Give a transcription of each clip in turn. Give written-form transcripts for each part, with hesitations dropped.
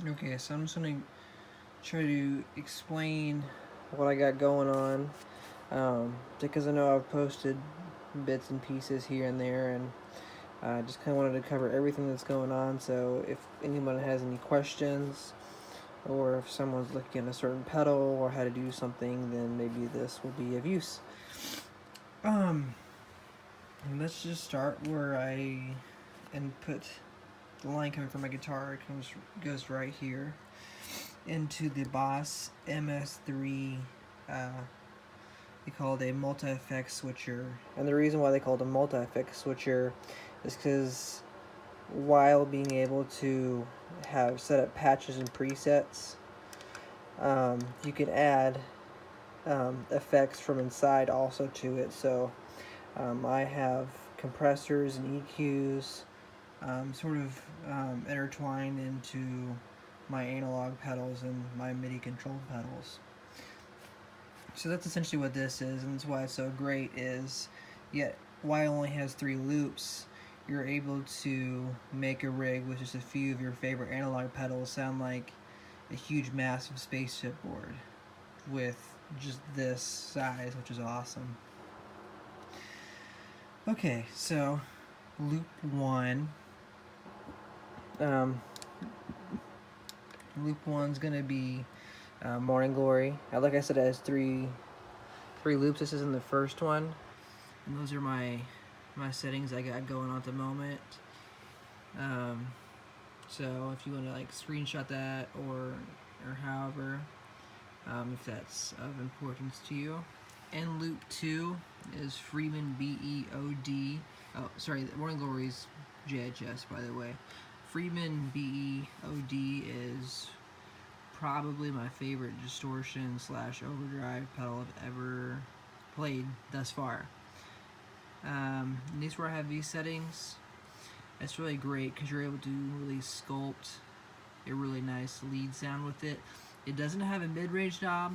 Okay, so I'm just going to try to explain what I got going on, because I know I've posted bits and pieces here and there, and I just kind of wanted to cover everything that's going on. So if anyone has any questions, or if someone's looking at a certain pedal or how to do something, then maybe this will be of use. Let's just start where I input the line coming from my guitar. It goes right here into the BOSS MS3. They call it a multi-effect switcher, and the reason why they call it a multi-effect switcher is because while being able to have set up patches and presets, you can add effects from inside also to it. So I have compressors and EQs sort of intertwined into my analog pedals and my MIDI control pedals. So that's essentially what this is, and that's why it's so great. Is yet while it only has 3 loops, you're able to make a rig with just a few of your favorite analog pedals sound like a huge, massive spaceship board with just this size, which is awesome. Okay, so loop 1. Loop 1's gonna be Morning Glory. Like I said, it has three loops. This is in the first one, and those are my settings I got going on at the moment. So if you want to like screenshot that or however, if that's of importance to you. And loop 2 is Freeman BEOD. Oh, sorry, Morning Glory's JHS, by the way. Freeman BEOD is probably my favorite distortion / overdrive pedal I've ever played thus far. And these where I have these settings, it's really great because you're able to really sculpt a really nice lead sound with it. It doesn't have a mid-range knob,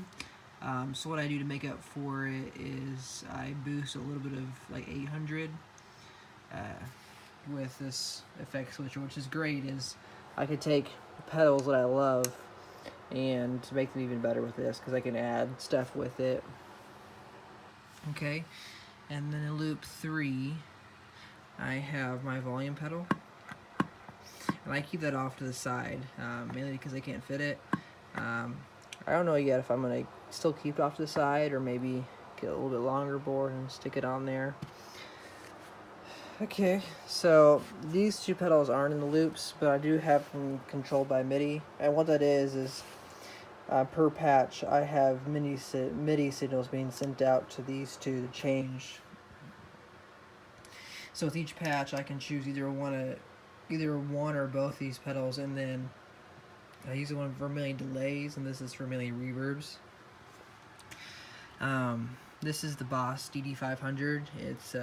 so what I do to make up for it is I boost a little bit of like 800 with this effect switcher, which is great. Is I could take pedals that I love and make them even better with this because I can add stuff with it. Okay, and then in loop 3, I have my volume pedal, and I keep that off to the side, mainly because I can't fit it. I don't know yet if I'm going to still keep it off to the side or maybe get a little bit longer board and stick it on there. Okay, so these 2 pedals aren't in the loops, but I do have them controlled by MIDI, and what that is per patch I have MIDI signals being sent out to these 2 to change. So with each patch I can choose either one or both these pedals, and then I use one for mainly delays, and this is for mainly reverbs. This is the BOSS DD500. It's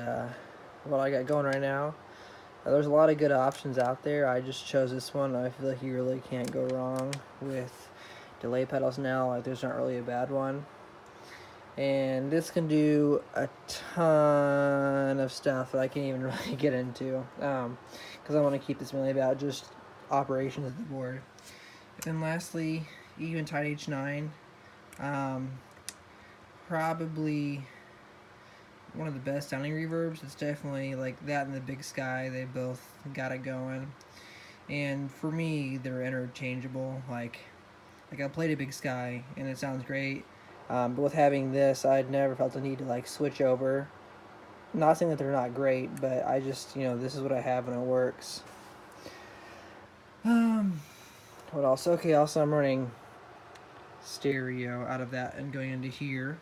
what I got going right now. There's a lot of good options out there. I just chose this one. I feel like you really can't go wrong with delay pedals now. Like, there's not really a bad one. And this can do a ton of stuff that I can't even really get into, because I want to keep this mainly about just operations of the board. And lastly, Eventide H9. Probably one of the best sounding reverbs. It's definitely like that and the Big Sky. They both got it going. And for me, they're interchangeable. Like I played a Big Sky and it sounds great. But with having this, I'd never felt the need to like switch over. Not saying that they're not great, but I just, this is what I have and it works. What else? Okay, also I'm running stereo out of that and going into here.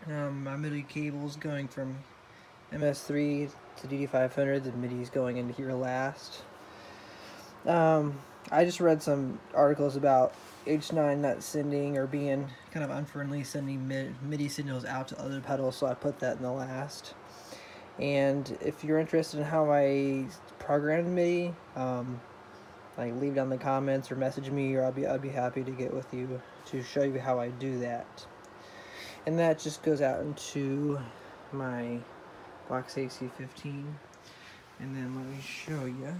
My MIDI cable's going from MS3 to DD500. The MIDI's going into here last. I just read some articles about H9 not sending or being kind of unfriendly sending MIDI signals out to other pedals, so I put that in the last. And if you're interested in how I programmed MIDI, like leave down in the comments or message me, or I'd be happy to get with you to show you how I do that. And that just goes out into my box AC15. And then let me show you.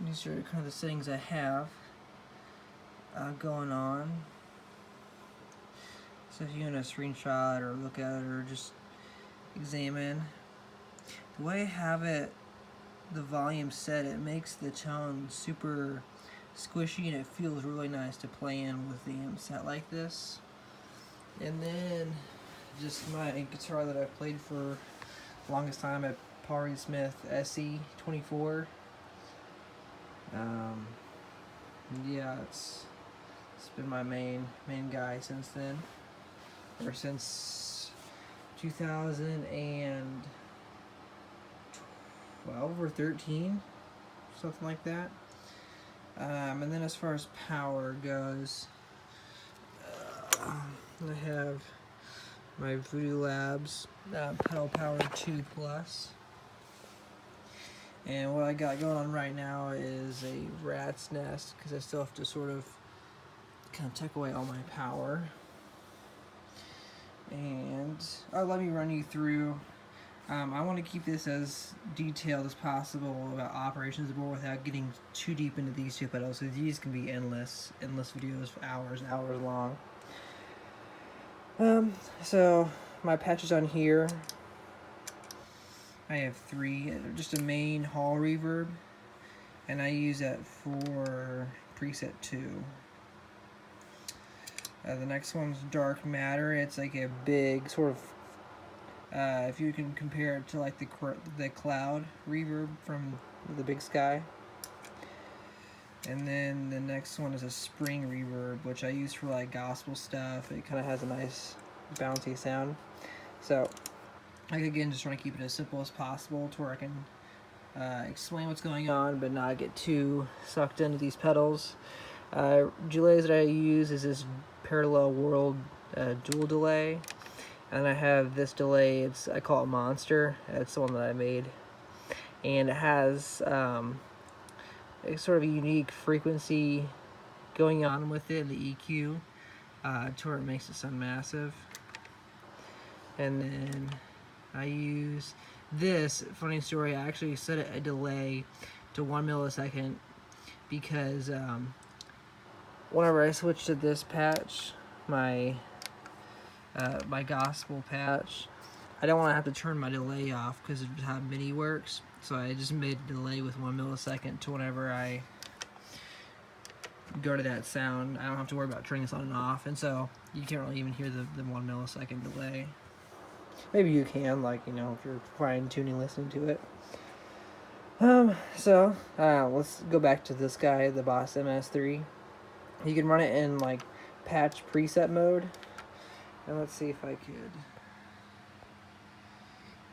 these are kind of the settings I have going on. So if you want to screenshot or look at it or just examine, the way I have it, the volume set, it makes the tone super squishy and it feels really nice to play in with the amp set like this. And then just my guitar that I've played for the longest time, a BOSS MS3. Yeah, it's been my main guy since then, or since 2012 or 13, something like that. And then as far as power goes, I have my Voodoo Labs Pedal Power 2 Plus. And what I got going on right now is a rat's nest, because I still have to sort of kind of tuck away all my power. And let me run you through. I want to keep this as detailed as possible about operations of the board without getting too deep into these two pedals, so these can be endless videos for hours and hours long. So my patches on here, I have 3, just a main hall reverb, and I use that for preset 2. The next one's Dark Matter. It's like a big sort of, if you can compare it to like the cloud reverb from the Big Sky. And then the next one is a Spring reverb, which I use for like gospel stuff. It kind of has a nice bouncy sound. So I again just want to keep it as simple as possible to where I can explain what's going on but not get too sucked into these pedals. Delays that I use is this Parallel World dual delay, and I have this delay, I call it Monster. It's the one that I made, and it has a sort of a unique frequency going on with it, the EQ, to where it makes it sound massive. And then I use this, funny story, I actually set a delay to 1 millisecond because whenever I switch to this patch, my gospel patch, I don't want to have to turn my delay off because of how MIDI works. So I just made a delay with 1 millisecond to whenever I go to that sound. I don't have to worry about turning this on and off, and so you can't really even hear the 1 millisecond delay. Maybe you can, like, you know, if you're fine-tuning listening to it. Let's go back to this guy, the BOSS MS3. You can run it in like patch preset mode, and let's see if I could.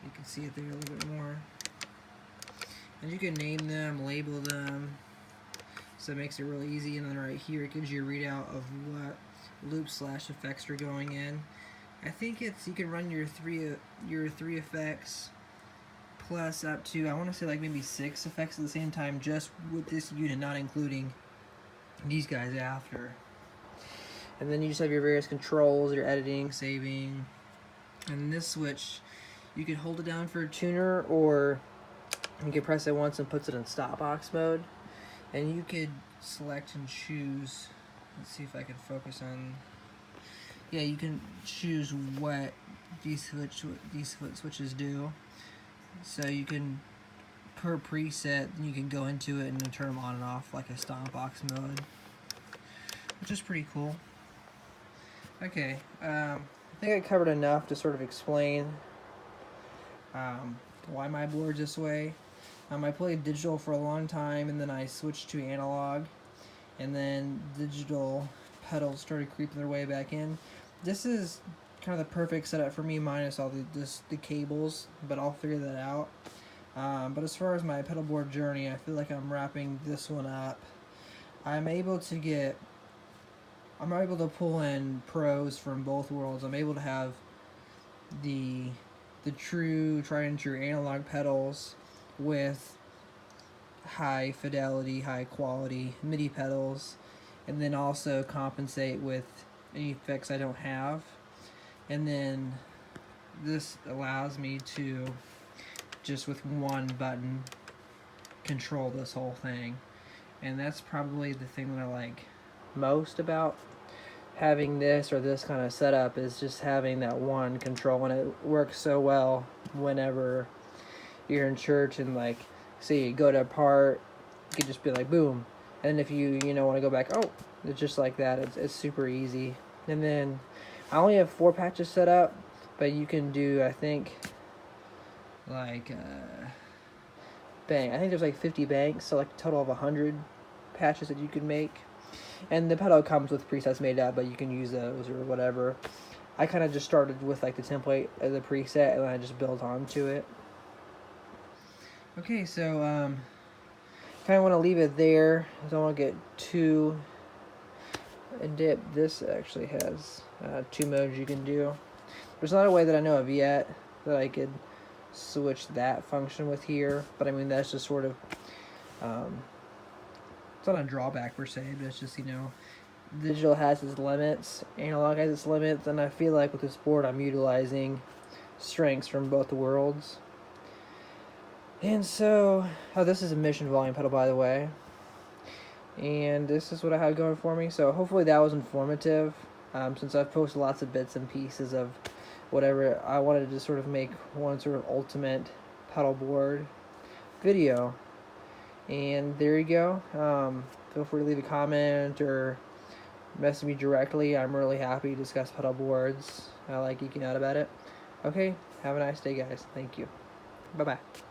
You can see it there a little bit more, and you can name them, label them, so it makes it really easy. And then right here it gives you a readout of what loops/effects are going in. I think you can run your three effects plus up to, I want to say like maybe 6 effects at the same time, just with this unit, not including these guys after. And then you just have your various controls, your editing, saving, and this switch, you can hold it down for a tuner, or you can press it once and puts it in stop box mode, and you could select and choose. Let's see if I can focus on. Yeah, you can choose what these switches do. So you can, per preset, you can go into it and turn them on and off like a stomp box mode, which is pretty cool. Okay, I think I covered enough to sort of explain why my board's this way. I played digital for a long time, and then I switched to analog, and then digital pedals started creeping their way back in. This is kind of the perfect setup for me, minus all the cables, but I'll figure that out. But as far as my pedal board journey, I feel like I'm wrapping this one up. I'm able to pull in pros from both worlds. I'm able to have the tried and true analog pedals with high fidelity, high quality MIDI pedals, and then also compensate with any effects I don't have. And then this allows me to just with one button control this whole thing. And that's probably the thing that I like most about having this or this kind of setup, is just having that one control, and it works so well whenever you're in church and, like, say you go to a part, you could just be like boom, and if you want to go back, oh, it's just like that. It's super easy. And then I only have 4 patches set up, but you can do, I think, like I think there's like 50 banks, so like a total of 100 patches that you can make. And the pedal comes with presets made up, but you can use those or whatever. I kind of just started with like the template as a preset, and then I just built onto it. Okay, so kind of want to leave it there. I don't want to get too in depth. This actually has 2 modes you can do. There's not a way that I know of yet that I could switch that function with here, but I mean, that's just sort of it's not a drawback per se, but it's just, digital has its limits, analog has its limits, and I feel like with this board I'm utilizing strengths from both the worlds. And so, this is a mission volume pedal, by the way, and this is what I have going for me. So hopefully that was informative, since I've posted lots of bits and pieces of whatever. I wanted to sort of make one sort of ultimate pedal board video, and there you go. Feel free to leave a comment or message me directly. I'm really happy to discuss pedal boards. I like geeking out about it. Okay, have a nice day, guys. Thank you. Bye-bye.